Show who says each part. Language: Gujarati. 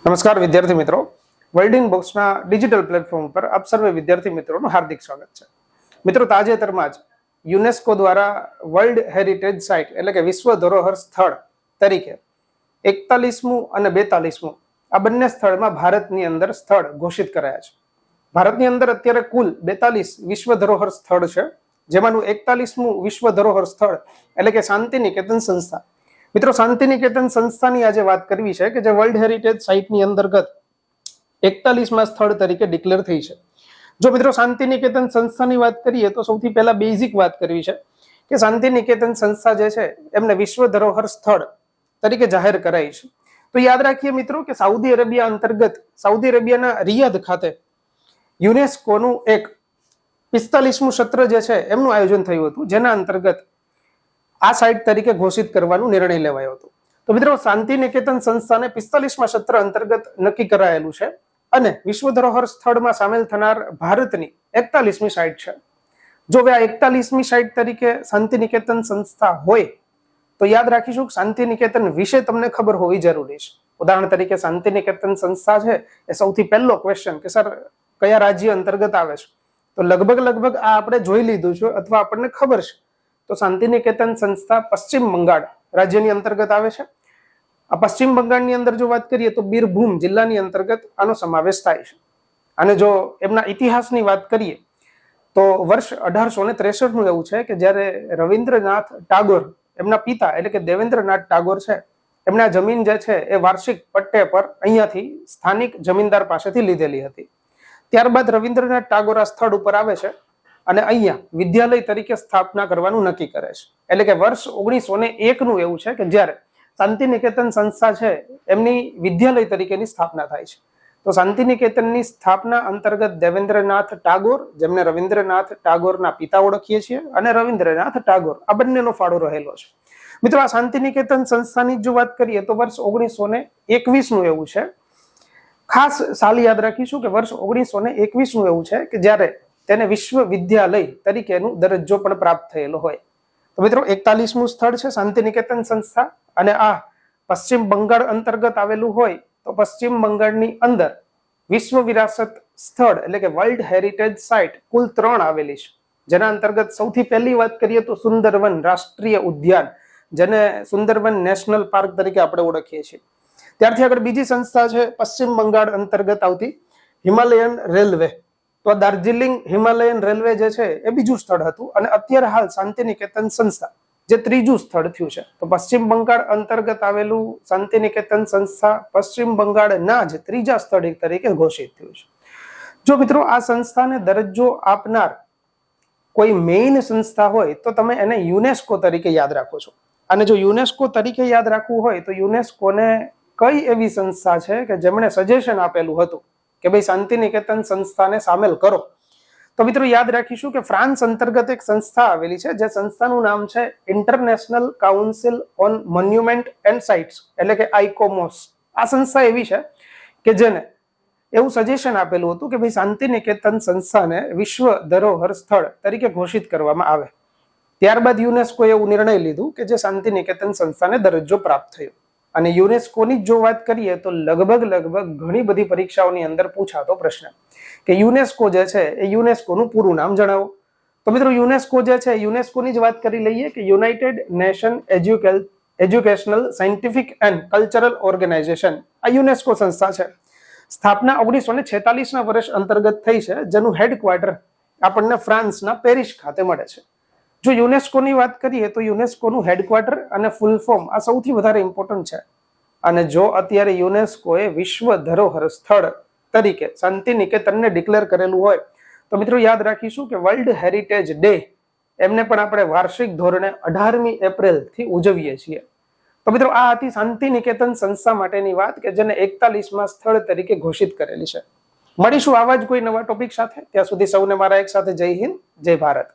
Speaker 1: નમસ્કાર વિદ્યાર્થી મિત્રો, વર્લ્ડ ઇન બોક્સના ડિજિટલ પ્લેટફોર્મ પર આપ સર્વે વિદ્યાર્થી મિત્રોનું હાર્દિક સ્વાગત છે. મિત્રો, તાજેતરમાં જ યુનેસ્કો દ્વારા વર્લ્ડ હેરિટેજ સાઇટ એટલે કે વિશ્વ ધરોહર સ્થળ તરીકે 41મું અને 42મું આ બંને સ્થળમાં ભારતની અંદર સ્થળ ઘોષિત કરાયા છે. ભારતની અંદર અત્યારે કુલ 42 વિશ્વ ધરોહર સ્થળ છે, જેમાંનું 41મું વિશ્વ ધરોહર સ્થળ એટલે કે શાંતિ નિકેતન સંસ્થા. મિત્રો, શાંતિ નિકેતન સંસ્થાની આજે વાત કરવી છે કે જે વર્લ્ડ હેરિટેજ સાઇટની અંતર્ગત 41મા સ્થળ તરીકે ડિક્લેર થઈ છે. જો મિત્રો શાંતિ નિકેતન સંસ્થાની વાત કરીએ તો સૌથી પહેલા બેઝિક વાત કરવી છે કે શાંતિ નિકેતન સંસ્થા જે છે એમને વિશ્વ ધરોહર સ્થળ તરીકે જાહેર કરાઈ છે. તો યાદ રાખીએ મિત્રો કે સાઉદી અરેબિયા અંતર્ગત સાઉદી અરેબિયાના રિયાદ ખાતે યુનેસ્કોનું એક 45મું સત્ર જે છે એમનું આયોજન થયું હતું, જેના અંતર્ગત આ સાઇટ તરીકે ઘોષિત કરવાનો નિર્ણય લેવાયો હતો. તો મિત્રો, શાંતિ નિકેતન સંસ્થાને 45મા સત્ર અંતર્ગત નક્કી કરાયેલું છે અને વિશ્વ ધરોહર સ્થળમાં સામેલ થનાર ભારતની 41મી સાઇટ છે. જો હવે આ 41મી સાઇટ તરીકે શાંતિ નિકેતન સંસ્થા હોય તો યાદ રાખીશું કે શાંતિ નિકેતન વિશે તમને ખબર હોવી જરૂરી છે. ઉદાહરણ તરીકે શાંતિ નિકેતન સંસ્થા છે એ સૌથી પહેલો ક્વેશ્ચન કે સર કયા રાજ્ય અંતર્ગત આવે છે, તો લગભગ આ આપણે જોઈ લીધું છે અથવા આપણને ખબર છે. તો શાંતિ નિકેતન સંસ્થા પશ્ચિમ બંગાળ રાજ્યની અંતર્ગત આવે છે. આ પશ્ચિમ બંગાળની અંદર જો વાત કરીએ તો બીરભૂમ જિલ્લાની અંતર્ગત આનો સમાવેશ થાય છે. અને જો એમના ઇતિહાસની વાત કરીએ તો વર્ષ 1863નું એવું છે કે જ્યારે રવિન્દ્રનાથ ટાગોર એમના પિતા એટલે કે દેવેન્દ્રનાથ ટાગોર છે, એમના જમીન જે છે એ વાર્ષિક પટ્ટે પર અહીંયાથી સ્થાનિક જમીનદાર પાસેથી લીધેલી હતી. ત્યારબાદ રવિન્દ્રનાથ ટાગોર આ સ્થળ ઉપર આવે છે અને અહીંયા વિદ્યાલય તરીકે સ્થાપના કરવાનું નક્કી કરે છે. એટલે કે વર્ષ 1901નું એવું છે કે જ્યારે શાંતિ નિકેતન સંસ્થા છે એમની વિદ્યાલય તરીકેની સ્થાપના થાય છે. તો શાંતિ નિકેતનની સ્થાપના અંતર્ગત દેવેન્દ્રનાથ ટાગોર, જેમને રવિન્દ્રનાથ ટાગોરના પિતા ઓળખીએ છીએ, અને રવિન્દ્રનાથ ટાગોર આ બંનેનો ફાળો રહેલો છે. મિત્રો, આ શાંતિ નિકેતન સંસ્થાની જો વાત કરીએ તો વર્ષ 1921નું એવું છે. ખાસ સાલ યાદ રાખીશું કે વર્ષ 1921નું એવું છે કે જ્યારે તેને વિશ્વવિદ્યાલય તરીકેનું દરજ્જો પણ પ્રાપ્ત થયેલો હોય. તો મિત્રો, 41મું સ્થળ છે શાંતિ નિકેતન સંસ્થા અને આ પશ્ચિમ બંગાળ અંતર્ગત આવેલું હોય તો પશ્ચિમ બંગાળની અંદર વિશ્વ વિરાસત સ્થળ એટલે કે વર્લ્ડ હેરિટેજ સાઇટ કુલ 3 આવેલી છે, જેના અંતર્ગત સૌથી પહેલી વાત કરીએ તો સુંદરવન રાષ્ટ્રીય ઉદ્યાન, જેને સુંદરવન નેશનલ પાર્ક તરીકે આપણે ઓળખીએ છીએ. ત્યારથી આગળ બીજી સંસ્થા છે પશ્ચિમ બંગાળ અંતર્ગત આવતી હિમાલયન રેલવે. તો દાર્જિલિંગ હિમાલયન રેલવે જે છે એ બીજું સ્થળ હતું અને અત્યારે હાલ શાંતિ નિકેતન સંસ્થા જે ત્રીજું સ્થળ થયું છે. તો પશ્ચિમ બંગાળ અંતર્ગત આવેલું શાંતિ નિકેતન સંસ્થા પશ્ચિમ બંગાળના જ ત્રીજા સ્થળ તરીકે ઘોષિત થયું છે. જો મિત્રો આ સંસ્થાને દરજ્જો આપનાર કોઈ મેઇન સંસ્થા હોય તો તમે એને યુનેસ્કો તરીકે યાદ રાખો છો. અને જો યુનેસ્કો તરીકે યાદ રાખવું હોય તો યુનેસ્કોને કઈ એવી સંસ્થા છે કે જેમણે સજેશન આપેલું હતું કે ભાઈ શાંતિ નિકેતન સંસ્થાને સામેલ કરો, તો મિત્રો યાદ રાખીશું કે ફ્રાન્સ અંતર્ગત એક સંસ્થા આવેલી છે, જે સંસ્થાનું નામ છે international council on monument and sites એટલે કે આઇકોમોસ. આ સંસ્થા એવી છે કે જેને એવું સજેશન આપેલું હતું કે ભાઈ શાંતિ નિકેતન સંસ્થાને વિશ્વ ધરોહર સ્થળ તરીકે ઘોષિત કરવામાં આવે. ત્યારબાદ યુનેસ્કોએ એવું નિર્ણય લીધું કે જે શાંતિ નિકેતન સંસ્થાને દરજ્જો પ્રાપ્ત થયો. અને યુનેસ્કોની જો વાત કરીએ તો લગભગ ઘણી બધી પરીક્ષાઓની અંદર પૂછાતો પ્રશ્ન કે યુનેસ્કો જે છે એ યુનેસ્કોનું પૂરું નામ જણાવો. તો મિત્રો, યુનેસ્કો જે છે યુનેસ્કોની જ વાત કરી લઈએ કે United Nation Educational Scientific and Cultural Organization આ યુનેસ્કો સંસ્થા છે. સ્થાપના 1946ના વર્ષ અંતર્ગત થઈ છે, જેનું હેડક્વાર્ટર આપણને ફ્રાન્સના પેરિસ ખાતે મળે છે. જો યુનેસ્કોની વાત કરીએ તો યુનેસ્કોનું હેડક્વાર્ટર અને ફૂલ ફોર્મ આ સૌથી વધારે ઇમ્પોર્ટન્ટ છે. અને જો અત્યારે યુનેસ્કોએ વિશ્વ ધરોહર સ્થળ તરીકે શાંતિ નિકેતનને ડિક્લેર કરેલું હોય તો મિત્રો યાદ રાખીશું કે વર્લ્ડ હેરિટેજ ડે એમને પણ આપણે વાર્ષિક ધોરણે 18મી એપ્રિલથી ઉજવીએ છીએ. તો મિત્રો, આ હતી શાંતિ નિકેતન સંસ્થા માટેની વાત કે જેને 41મા સ્થળ તરીકે ઘોષિત કરેલી છે. મળીશું આવા જ કોઈ નવા ટોપિક સાથે. ત્યાં સુધી સૌને મારા એક સાથે જય હિન્દ, જય ભારત.